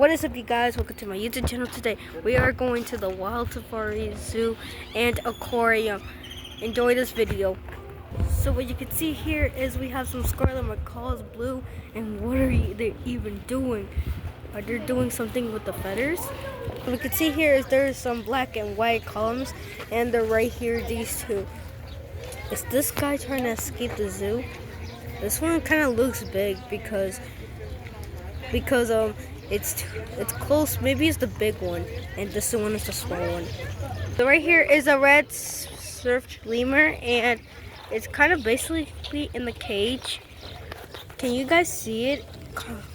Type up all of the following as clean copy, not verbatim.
What is up, you guys? Welcome to my YouTube channel. Today we are going to the Wild Safari Zoo and Aquarium. Enjoy this video. So what you can see here is we have some scarlet macaws, blue, and what are they even doing? Are they doing something with the feathers? What we can see here is there's some black and white columns, and they're right here, these two. Is this guy trying to escape the zoo? This one kind of looks big because it's close. Maybe it's the big one, and this one is the small one. So right here is a red surf lemur, and it's kind of basically in the cage. Can you guys see it?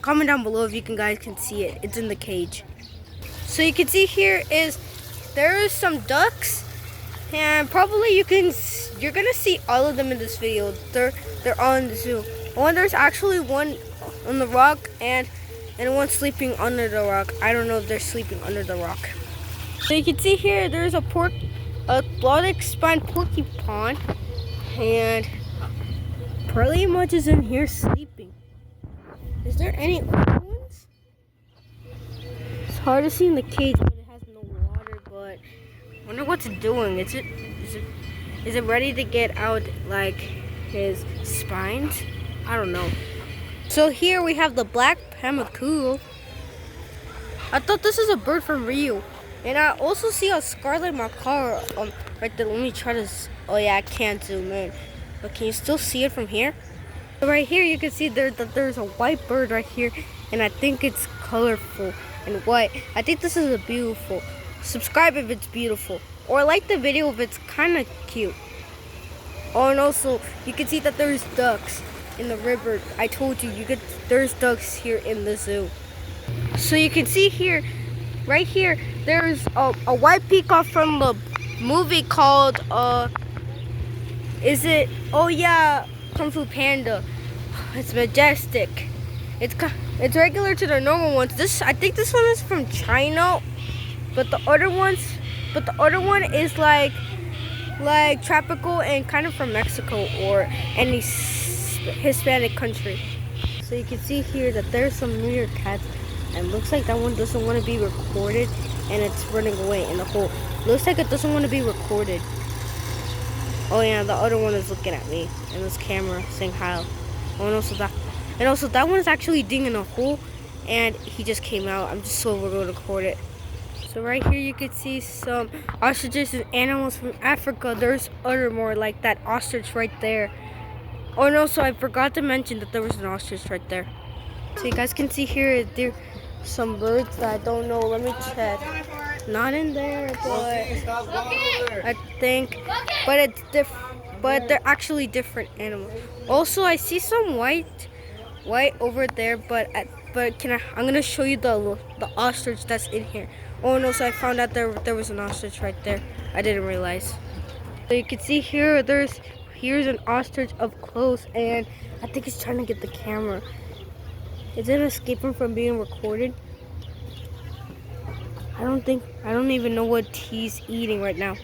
Comment down below if you guys can see it. It's in the cage. So you can see here is there is some ducks, and probably you're gonna see all of them in this video. They're all in the zoo. There's actually one on the rock and one sleeping under the rock. I don't know if they're sleeping under the rock. So you can see here there's a Baltic spine porcupine, and pretty much is in here sleeping. Is there any other ones? It's hard to see in the cage, but it has no water. But I wonder what's it doing. Is it ready to get out like his spines? I don't know. So here we have the black pamaku. I thought this is a bird from Rio. And I also see a scarlet macaw right there. Let me try to, oh yeah, I can't zoom in. But can you still see it from here? So right here you can see that there's a white bird right here. And I think it's colorful and white. I think this is beautiful. Subscribe if it's beautiful. Or like the video if it's kind of cute. Oh, and also you can see that there's ducks in the river. I told you, there's ducks here in the zoo. So you can see here, right here, there's a white peacock from the movie called, oh yeah, Kung Fu Panda. It's majestic. It's regular to the normal ones. I think this one is from China, but the other one is like tropical and kind of from Mexico or any Hispanic country. So you can see here that there's some meerkats, and looks like that one doesn't want to be recorded, and it's running away in the hole. Looks like it doesn't want to be recorded. Oh yeah, the other one is looking at me in this camera saying hi. Oh, and also that one is actually digging a hole, and he just came out. I'm just so we're going to record it. So right here you can see some ostriches and animals from Africa. There's other more like that ostrich right there. Oh no, so I forgot to mention that there was an ostrich right there. So you guys can see here, there's some birds that I don't know. Let me check. Not in there, but I think, but it's different. But they're actually different animals. Also, I see some white over there, but I'm gonna show you the ostrich that's in here. Oh no, so I found out there was an ostrich right there. I didn't realize. So you can see here, here's an ostrich up close, and I think it's trying to get the camera. Is it escaping from being recorded? I don't even know what he's eating right now.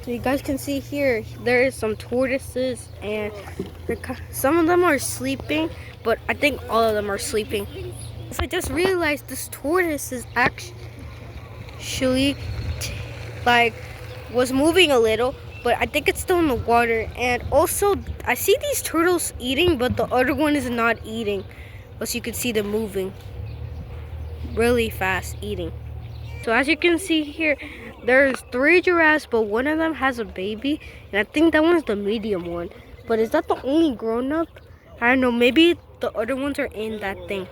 So you guys can see here, there is some tortoises, and some of them are sleeping, but I think all of them are sleeping. So I just realized this tortoise is actually was moving a little, but I think it's still in the water. And also I see these turtles eating, but the other one is not eating. As you can see them moving really fast eating. So as you can see here, there's 3 giraffes, but one of them has a baby, and I think that one's the medium one. But is that the only grown-up? I don't know, maybe the other ones are in that thing.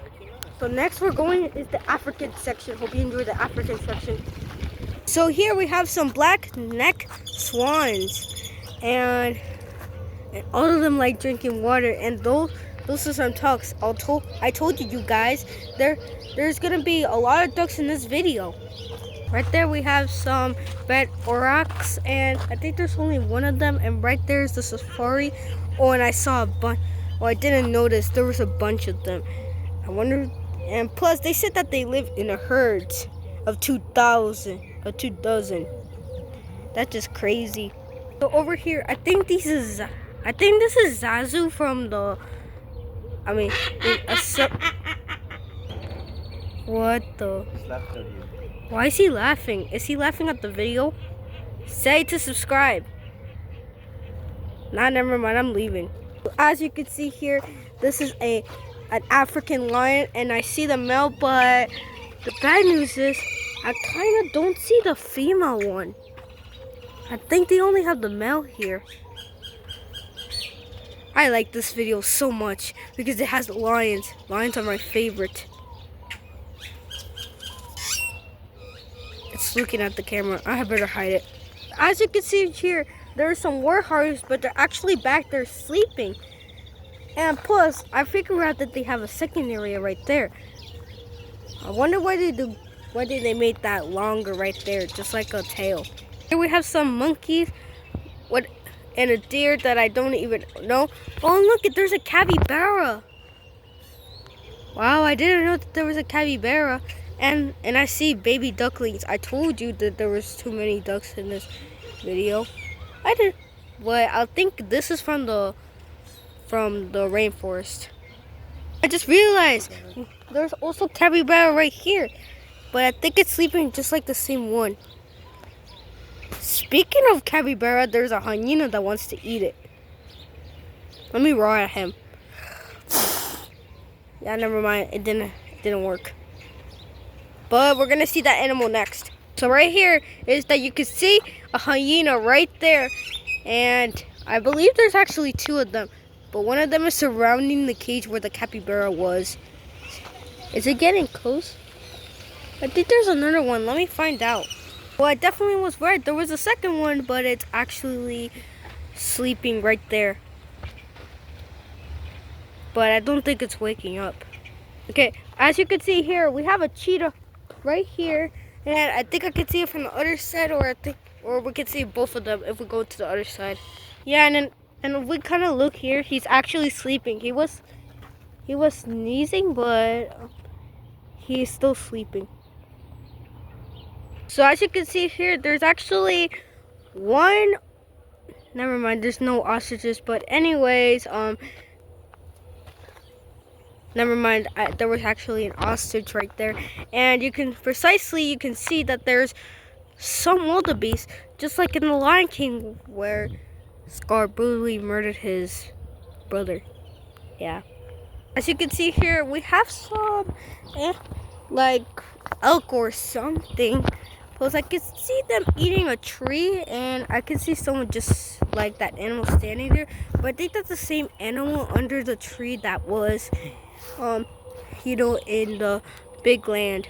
So next we're going is the African section. Hope you enjoy the African section. So here we have some black neck swans, and all of them like drinking water, and those are some ducks. I told you guys, there's gonna be a lot of ducks in this video. Right there we have some red aurochs, and I think there's only one of them, and right there is the safari. Oh, and I saw a bunch. Oh, I didn't notice there was a bunch of them. I wonder, and plus they said that they live in a herd of 2,000 or 2 dozen. That's just crazy. So over here, I think this is Zazu from the, What the? He's laughing at you. Why is he laughing? Is he laughing at the video? Say to subscribe. Nah, never mind, I'm leaving. As you can see here, this is an African lion, and I see the male, but the bad news is I kind of don't see the female one. I think they only have the male here. I like this video so much because it has lions. Lions are my favorite. It's looking at the camera. I better hide it. As you can see here, there are some warhorses, but they're actually back there sleeping. And plus, I figured out that they have a second area right there. I wonder why did they make that longer right there, just like a tail. Here we have some monkeys, and a deer that I don't even know. Oh look, there's a capybara. Wow, I didn't know that there was a capybara. And I see baby ducklings. I told you that there was too many ducks in this video. I did, but I think this is from the rainforest. I just realized there's also capybara right here, but I think it's sleeping just like the same one. Speaking of capybara, there's a hyena that wants to eat it. Let me roar at him. Yeah, never mind. It didn't work. But we're gonna see that animal next. So right here is that you can see a hyena right there, and I believe there's actually two of them, but one of them is surrounding the cage where the capybara was. Is it getting close? I think there's another one. Let me find out. Well, I definitely was right. There was a second one, but it's actually sleeping right there. But I don't think it's waking up. Okay, as you can see here, we have a cheetah right here, and I think I can see it from the other side, or we can see both of them if we go to the other side. Yeah, and if we kind of look here, he's actually sleeping. He was sneezing, but he's still sleeping. So as you can see here, there's actually one. Never mind, there's no ostriches, but anyways, never mind, there was actually an ostrich right there. And you can see that there's some wildebeest, just like in The Lion King, where Scar brutally murdered his brother. Yeah. As you can see here, we have some, like, elk or something. Because I can see them eating a tree, and I can see someone just like that animal standing there. But I think that's the same animal under the tree that was in the big land.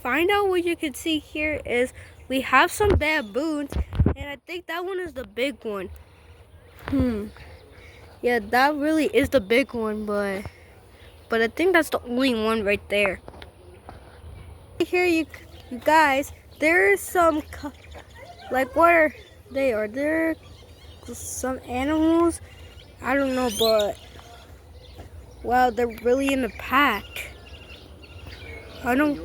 Find out what you can see here is we have some baboons, and I think that one is the big one. Yeah, that really is the big one, but I think that's the only one right there. Here, you guys, there's some, like, what are they? Are there some animals? I don't know, but wow, they're really in a pack. I don't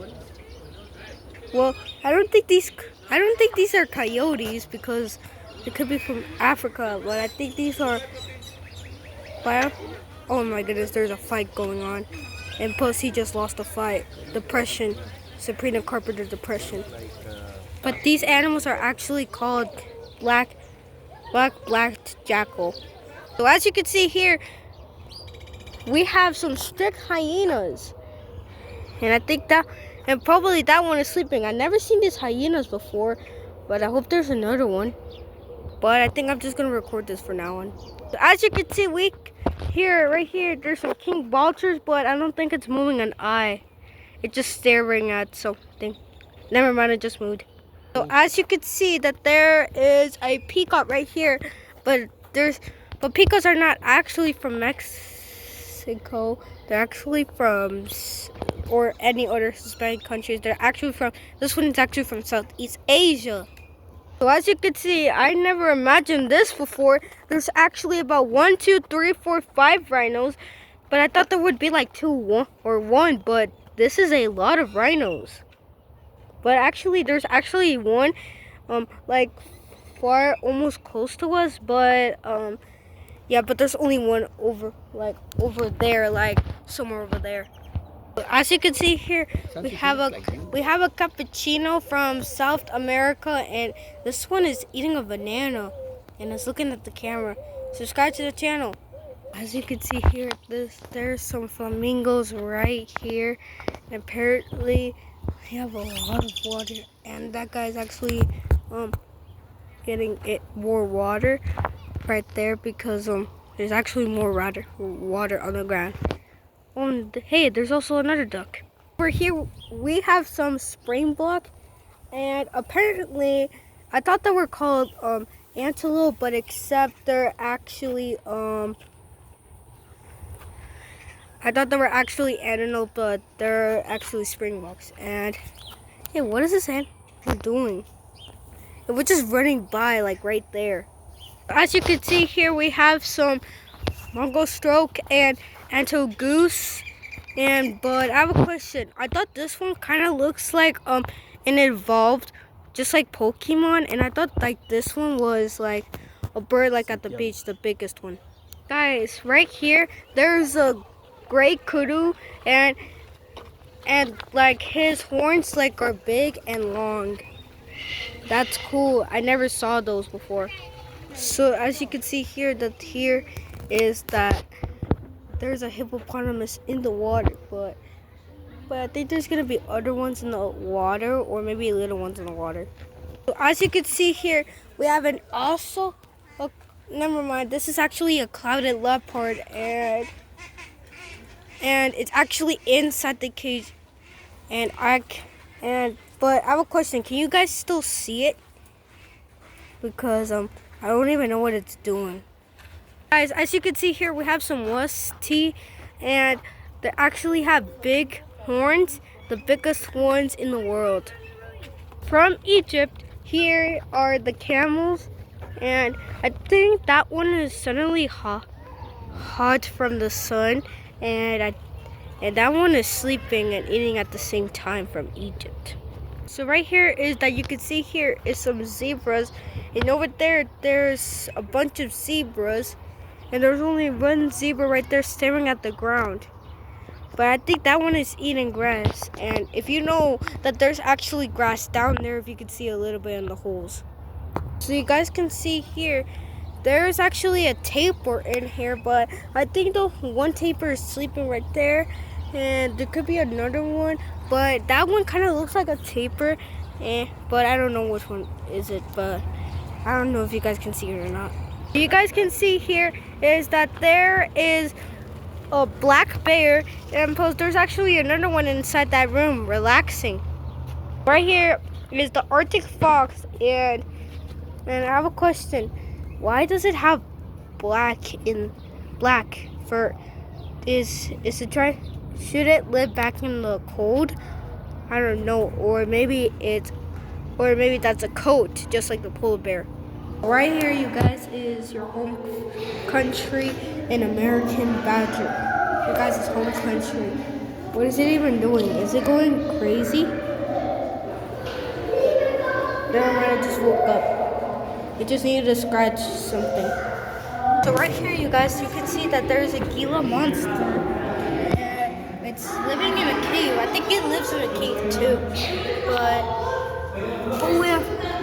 think these are coyotes, because they could be from Africa, but I think these are. Oh my goodness, there's a fight going on, and plus he just lost a fight. Depression, Sabrina Carpenter depression. But these animals are actually called black jackal. So as you can see here, we have some stick hyenas, and I think and probably that one is sleeping. I've never seen these hyenas before, but I hope there's another one. But I think I'm just gonna record this for now on. So as you can see, right here, there's some king vultures, but I don't think it's moving an eye. It's just staring at something. Never mind, it just moved. So as you can see that there is a peacock right here, but peacocks are not actually from Mexico. They're actually from, or any other Hispanic countries. This one is actually from Southeast Asia. So as you can see, I never imagined this before. There's actually about 1, 2, 3, 4, 5 rhinos, but I thought there would be like 2 or 1, but this is a lot of rhinos. But actually, there's actually one, like far, almost close to us, but yeah, but there's only one over there, like somewhere over there. As you can see here, we have a cappuccino from South America, and this one is eating a banana and it's looking at the camera. Subscribe to the channel. As you can see here, there's some flamingos right here, and apparently they have a lot of water, and that guy's actually getting it more water right there because there's actually more water on the ground. Hey, there's also another duck. Over here we have some springbok, and apparently I thought they were called antelope, but except they're actually I thought they were actually antelope, but they're actually springboks. And hey, what is this animal doing? It was just running by like right there. As you can see here, we have some Mongol stroke and antelope goose. But I have a question. I thought this one kind of looks like an evolved, just like Pokemon, and I thought like this one was like a bird like at the beach, the biggest one. Guys, right here there's a gray kudu, and like his horns like are big and long. That's cool. I never saw those before. So as you can see here, that there's a hippopotamus in the water, but I think there's gonna be other ones in the water, or maybe little ones in the water. So as you can see here, we have never mind. This is actually a clouded leopard, and it's actually inside the cage. But I have a question. Can you guys still see it? Because I don't even know what it's doing. Guys, as you can see here, we have some wussty, and they actually have big horns, the biggest ones in the world. From Egypt, here are the camels, and I think that one is suddenly hot from the sun, and that one is sleeping and eating at the same time from Egypt. So right here is that you can see here is some zebras, and over there's a bunch of zebras, and there's only one zebra right there staring at the ground. But I think that one is eating grass, and if you know that there's actually grass down there, if you can see a little bit in the holes. So you guys can see here, there's actually a tapir in here, but I think the one tapir is sleeping right there, and there could be another one, but that one kind of looks like a tapir, but I don't know which one is it, but I don't know if you guys can see it or not. You guys can see here is that there is a black bear, and there's actually another one inside that room relaxing. Right here is the Arctic fox, and I have a question. Why does it have black fur? Is it trying? Should it live back in the cold? I don't know, or maybe that's a coat, just like the polar bear. Right here, you guys, is your home country, an American badger. You guys' home country. What is it even doing? Is it going crazy? Never mind, I just woke up. It just needed to scratch something. So right here, you guys, you can see that there's a Gila monster. And it's living in a cave. I think it lives in a cave too.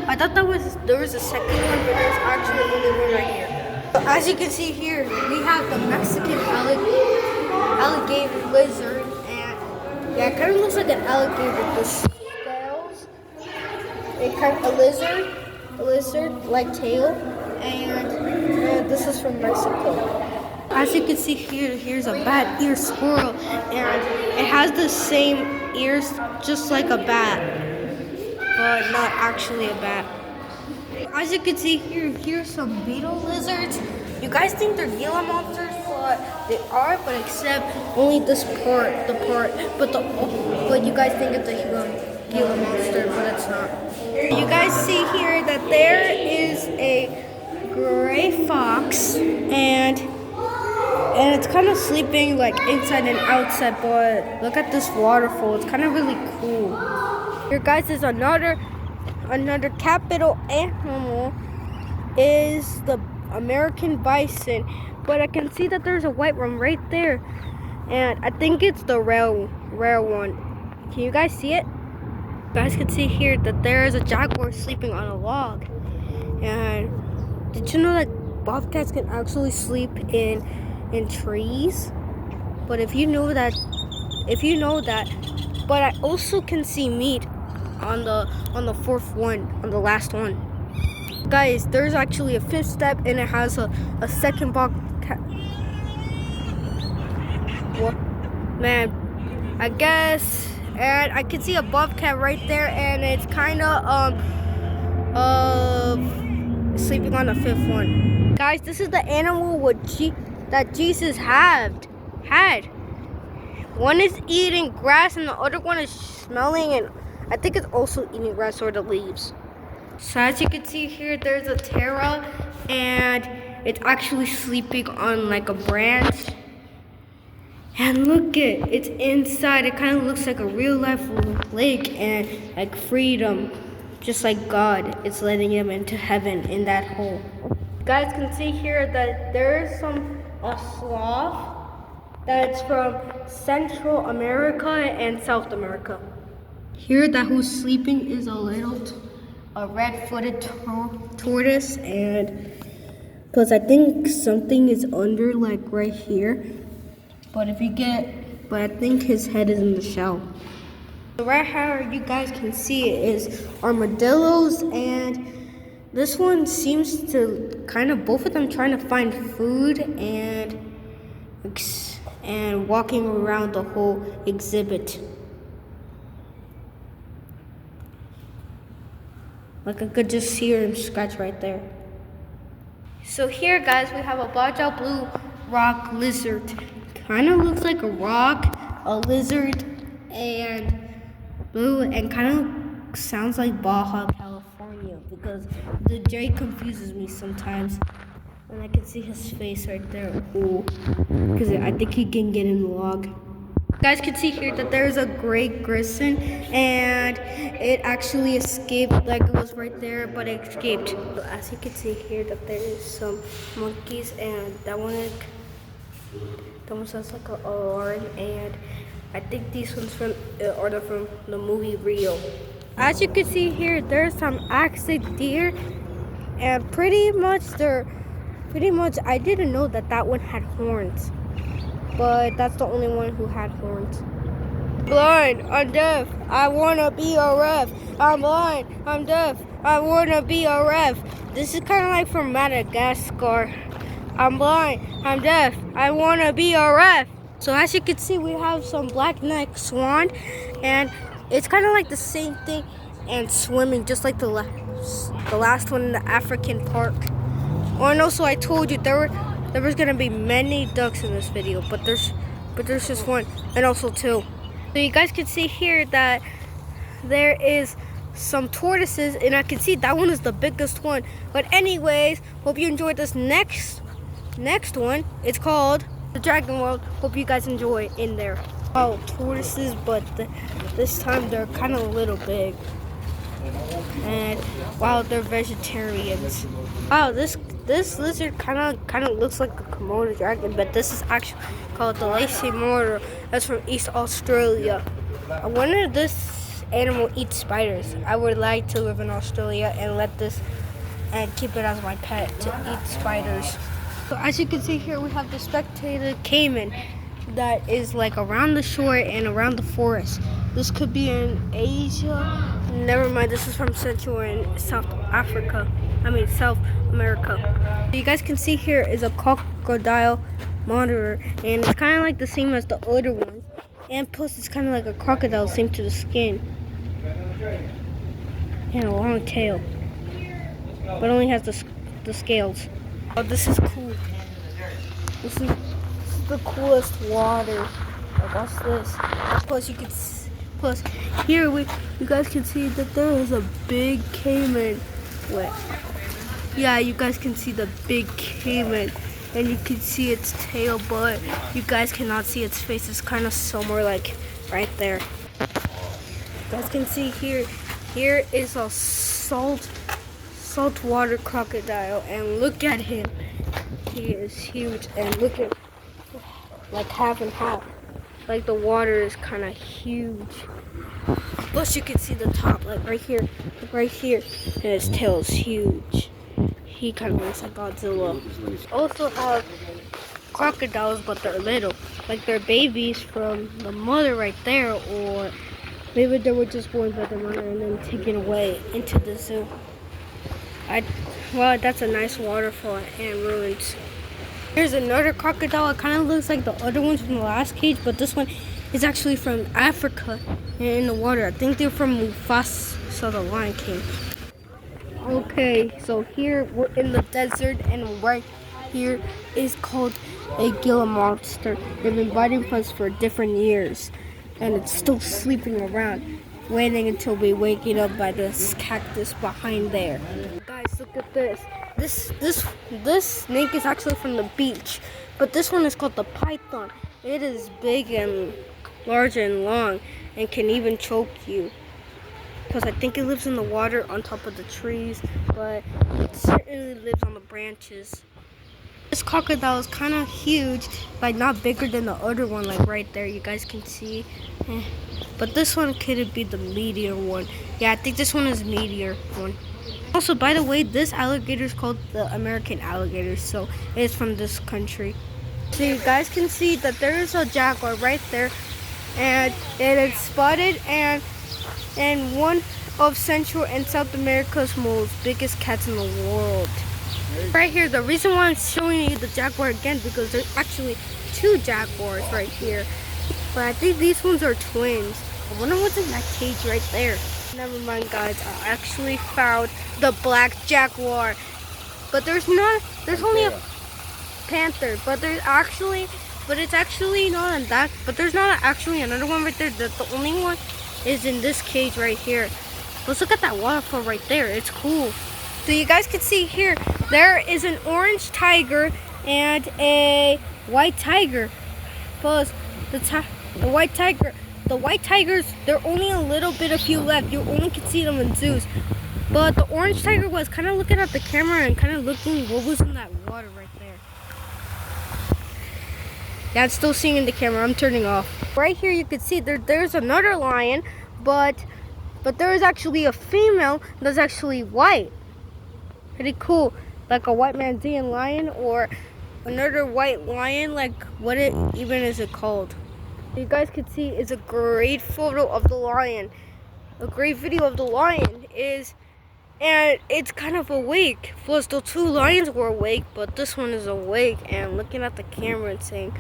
I thought there was a second one, but there's actually only one right here. So as you can see here, we have the Mexican alligator lizard, and yeah, it kind of looks like an alligator with the scales. It kind of a lizard-like tail, and this is from Mexico. As you can see here, here's a bat ear squirrel, and it has the same ears just like a bat, but not actually a bat. As you can see here, here's some beetle lizards. You guys think they're Gila monsters, but they are, but except only this part, but you guys think it's a Gila monster, but it's not. You guys see here that there is a gray fox, and it's kind of sleeping like inside and outside, but look at this waterfall. It's kind of really cool. Here, guys, is another capital animal is the American bison, but I can see that there's a white one right there, and I think it's the rail rare one. Can you guys see it? You guys can see here that there is a jaguar sleeping on a log. And did you know that bobcats can actually sleep in trees? But if you know that, but I also can see meat on the fourth one, on the last one. Guys, there's actually a fifth step and it has a second bobcat. What? Man, I guess, and I can see a bobcat right there, and it's kind of sleeping on the fifth one. Guys, this is the animal that Jesus had. One is eating grass and the other one is smelling, and I think it's also eating grass or the leaves. So as you can see here, there's a Terra, and it's actually sleeping on like a branch. And look it's inside. It kind of looks like a real life lake and like freedom. Just like God is letting him into heaven in that hole. You guys can see here that there is a sloth that's from Central America and South America. Here that who's sleeping is a red-footed tortoise, and because I think something is under like right here. But I think his head is in the shell. So right here you guys can see is armadillos, and this one seems to both of them trying to find food and walking around the whole exhibit. Like I could just hear him scratch right there. So here guys, we have a Bajau blue rock lizard. Kind of looks like a rock, a lizard, and blue, and kind of sounds like Baja California because the J confuses me sometimes. And I can see his face right there. Ooh, because I think he can get in the log. You guys can see here that there's a gray grisson, and it actually escaped, like it was right there, but it escaped. So as you can see here that there is some monkeys, and that one sounds like an alarm, and I think these ones are from the movie Rio. As you can see here, there's some axed deer, and pretty much I didn't know that one had horns, but that's the only one who had horns. Blind, I'm deaf, I wanna be a ref. I'm blind, I'm deaf, I wanna be a ref. This is kind of like from Madagascar. I'm blind, I'm deaf, I wanna be a ref. So as you can see, we have some black-necked swan, and it's kind of like the same thing and swimming just like the last one in the African park. Oh, and also I told you there was gonna be many ducks in this video, but there's just one, and also two. So you guys can see here that there is some tortoises, and I can see that one is the biggest one. But anyways, hope you enjoyed this next one. It's called the Dragon World. Hope you guys enjoy in there. Oh, tortoises, but this time they're kind of a little big. And wow, they're vegetarians. Wow, this lizard kind of looks like a Komodo dragon, but this is actually called the lacy mortar. That's from East Australia. I wonder if this animal eats spiders. I would like to live in Australia and keep it as my pet to eat spiders. So as you can see here, we have the spectated caiman that is like around the shore and around the forest. This could be in Asia. Never mind, this is from Central and South America. So you guys can see here is a crocodile monitor, and it's kind of like the same as the other ones. And plus, it's kind of like a crocodile, same to the skin. And a long tail, but only has the scales. Oh, this is cool. This is the coolest water. Like, what's this? Plus here you guys can see that there is a big caiman. Yeah, you guys can see the big caiman, and you can see its tail, but you guys cannot see its face. It's kind of somewhere like right there. You guys can see here is a saltwater crocodile, and look at him. He is huge, and look at like half and half. Like the water is kind of huge. Plus you can see the top, like right here, and his tail is huge. He kind of looks like Godzilla. Also have crocodiles, but they're little. Like they're babies from the mother right there, or maybe they were just born by the mother and then taken away into the zoo. Well, that's a nice waterfall and ruins. Here's another crocodile. It kind of looks like the other ones from the last cage, but this one is actually from Africa and in the water. I think they're from Mufasa, the Lion King. Okay, so here we're in the desert, and right here is called a Gila monster. They've been biting us for different years, and it's still sleeping around, waiting until we wake it up by this cactus behind there. Guys, look at this. This snake is actually from the beach, but this one is called the python. It is big and large and long, and can even choke you. Because I think it lives in the water on top of the trees, but it certainly lives on the branches. This crocodile is kind of huge, like not bigger than the other one, like right there, you guys can see. But this one could be the meteor one. Yeah, I think this one is meteor one. Also, by the way, this alligator is called the American alligator, so it's from this country. So you guys can see that there is a jaguar right there, and it is spotted and one of Central and South America's most biggest cats in the world. Right here, the reason why I'm showing you the jaguar again, because there's actually two jaguars right here. But I think these ones are twins. I wonder what's in that cage right there. Never mind, guys. I actually found the black jaguar. But there's only a panther. But it's actually not on that. But there's not actually another one right there. The only one is in this cage right here. Let's look at that waterfall right there. It's cool. So you guys can see here, there is an orange tiger and a white tiger. Plus the white tigers, they're only a few left. You only can see them in zoos. But the orange tiger was kind of looking at the camera and kind of looking what was in that water right there. Yeah, it's still seeing in the camera. I'm turning off. Right here you can see there's another lion, but there is actually a female that's actually white. Pretty cool. Like a white Mandaean lion or another white lion, like what it even is it called? You guys can see it's a great photo of the lion. A great video of the lion is, and it's kind of awake. Plus the two lions were awake, but this one is awake and looking at the camera and saying,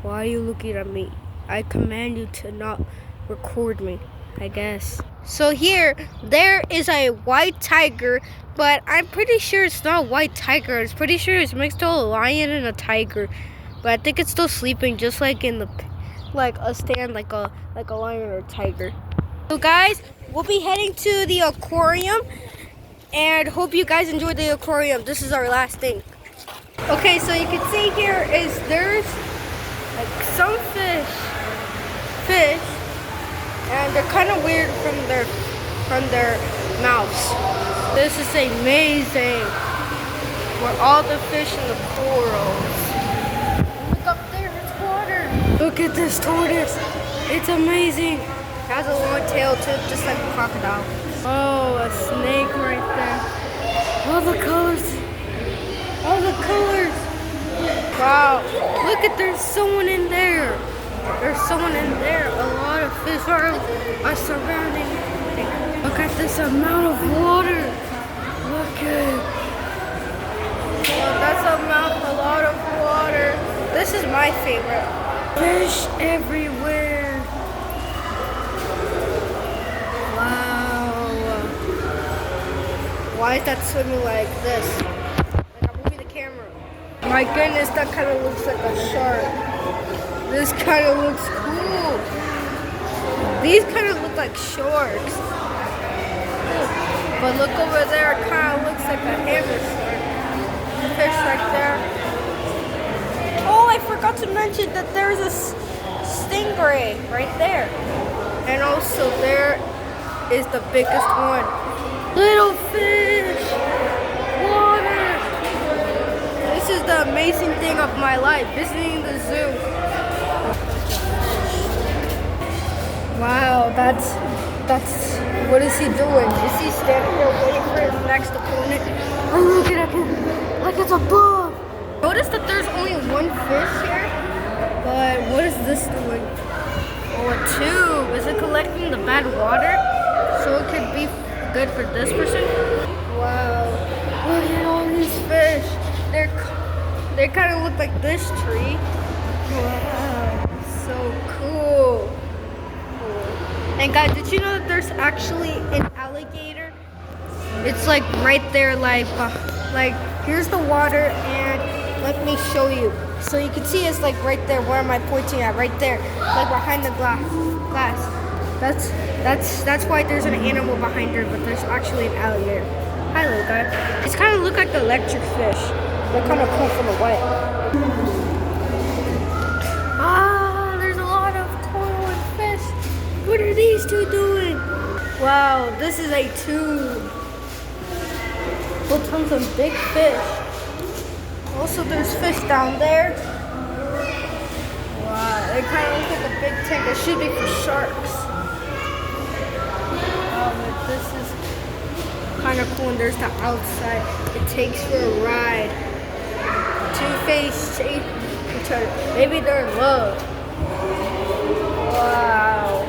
"Why are you looking at me? I command you to not record me," I guess. So here, there is a white tiger, but I'm pretty sure it's not a white tiger. I'm pretty sure it's mixed with a lion and a tiger. But I think it's still sleeping, just like in a stand, like a lion or a tiger. So guys, we'll be heading to the aquarium, and hope you guys enjoyed the aquarium. This is our last thing. Okay, so you can see here there's like some fish, and they're kind of weird from their mouths. This is amazing. Where all the fish in the corals. Look up there, it's water. Look at this tortoise. It's amazing. It has a long tail too, just like a crocodile. Oh, a snake right there. All the colors. All the colors. Wow. Look at, there's someone in there. There's someone in there. A lot of fish are surrounding. Look at this amount of water. Look at. Well, that's a lot of water. This is my favorite. Fish everywhere. Wow. Why is that swimming like this? Like I'm moving the camera. My goodness, that kind of looks like a shark. This kind of looks cool. These kind of look like sharks. But look over there, it kind of looks like a hamster. Fish right there. Oh, I forgot to mention that there's a stingray right there. And also there is the biggest one. Little fish. Water. This is the amazing thing of my life, visiting the zoo. Wow, that's what is he doing? Is he standing there waiting for his next opponent? Oh, look at him, like it's a bug. Notice that there's only one fish here, but what is this doing? Oh, a tube. Is it collecting the bad water? So it could be good for this person? Wow, look at all these fish. They kind of look like this tree. Wow, so cool. And guys, did you know that there's actually an alligator? It's like right there, like here's the water, and let me show you. So you can see it's like right there. Where am I pointing at? Right there, like behind the glass. That's why there's an animal behind her, but there's actually an alligator. Hi, little guy. These kind of look like electric fish. They're kind of cool from the white. Ah, there's a lot of coral and fish. What are these two doing? Wow, this is a tube. We'll tons of big fish. Also, there's fish down there. Wow, they kind of look like a big tank. It should be for sharks. Wow, but this is kind of cool. And there's the outside. It takes for a ride. Two-faced shape each other. Maybe they're in love. Wow.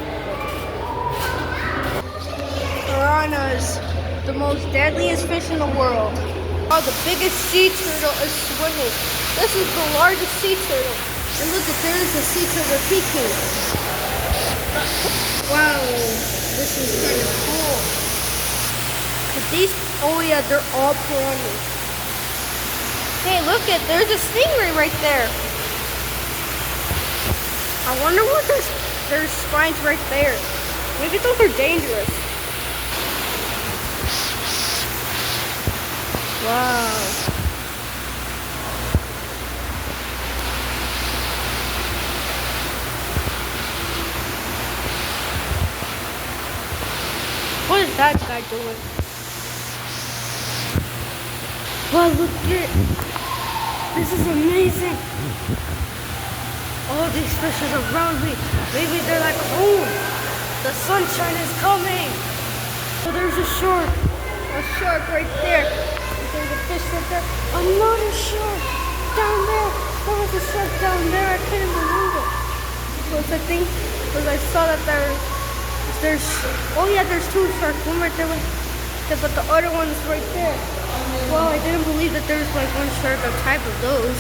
Piranhas, the most deadliest fish in the world. Oh, the biggest sea turtle is swimming. This is the largest sea turtle. And look, there is a sea turtle peeking. Wow, this is kind of cool. But these, oh yeah, they're all piranhas. Hey, look it, there's a stingray right there. I wonder what there's spines right there. Maybe those are dangerous. Wow. What is that guy doing? Wow, look at it. This is amazing. All these fishes around me. Maybe they're like home. The sunshine is coming. Oh, there's a shark. A shark right there. There's a fish right there. Another shark down there. There was a shark down there. I couldn't believe it. Because I saw that there's oh yeah, there's two sharks. One right there, but the other one's right there. Well, I didn't believe that there's like one shark, a type of those.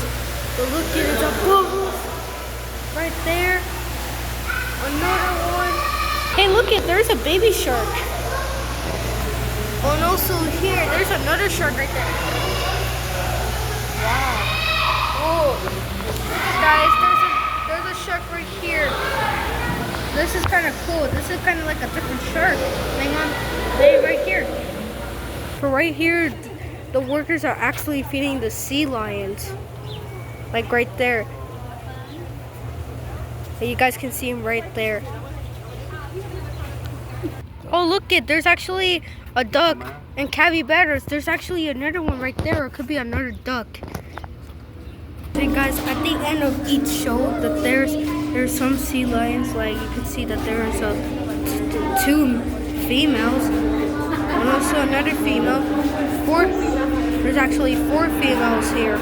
But look at it, a bubble right there. Another one. Hey, look it, there's a baby shark. Oh, and also here, there's another shark right there. Wow. Oh, guys, there's a shark right here. This is kind of cool. This is kind of like a different shark. Hang on, they right here. For right here, the workers are actually feeding the sea lions. Like right there. And you guys can see him right there. Oh, look it, there's actually a duck and capybaras. There's actually another one right there, or it could be another duck. Hey guys, at the end of each show, that there's some sea lions. Like you can see that there's two females and also another female. There's actually 4 females here,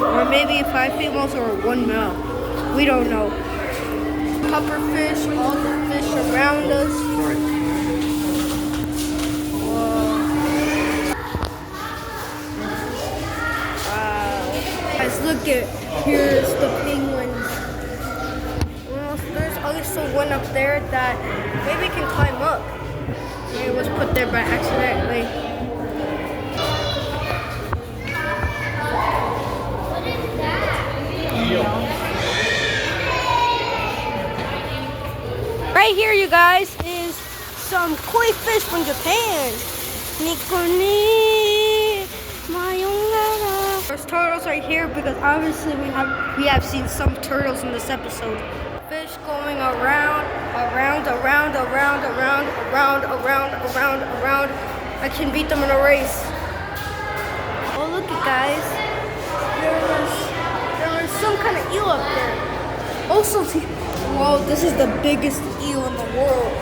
or maybe 5 females or 1 male. We don't know. Pufferfish, all the fish around us. Guys, look at, here's the penguins. Well, there's also one up there that maybe can climb up. Maybe it was put there by accidentally. Right here, you guys, is some koi fish from Japan. Nikoni, mayongara. There's turtles right here because obviously we have seen some turtles in this episode. Fish going around. I can beat them in a race. Oh, look at guys. There was some kind of eel up there. Also, Whoa, this is the biggest eel in the world.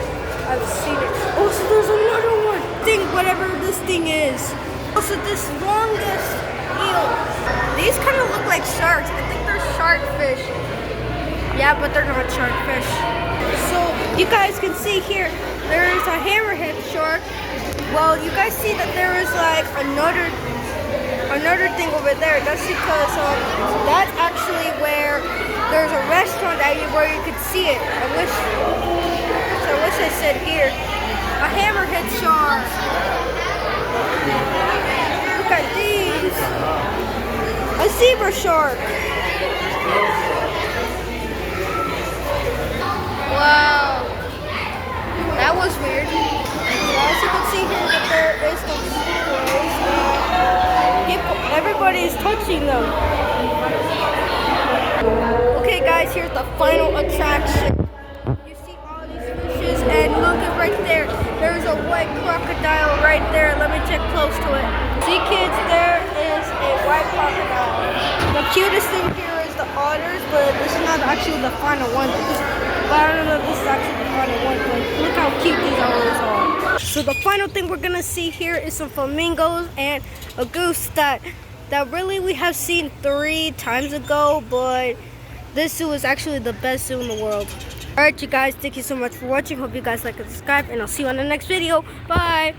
I've seen it. Oh, so there's another one. Whatever this thing is. Also, this longest eel. These kind of look like sharks. I think they're shark fish. Yeah, but they're not shark fish. So you guys can see here, there is a hammerhead shark. Well, you guys see that there is like another thing over there. That's because that's actually where there's a restaurant where you could see it. I wish I said here. A hammerhead shark. Look at these. A zebra shark. Wow. That was weird. As you can see here that there is some seagulls. Everybody is touching them. Okay guys, here's the final attraction. You see all these fishes and look at right there. There's a white crocodile right there. Let me check close to it. See kids, there is a white crocodile. The cutest thing here is the otters, but this is not actually the final one. But I don't know if this is actually the final one, but look how cute these otters are. So the final thing we're gonna see here is some flamingos and a goose that really we have seen 3 times ago, but this zoo is actually the best zoo in the world. Alright you guys, thank you so much for watching. Hope you guys like and subscribe, and I'll see you on the next video. Bye!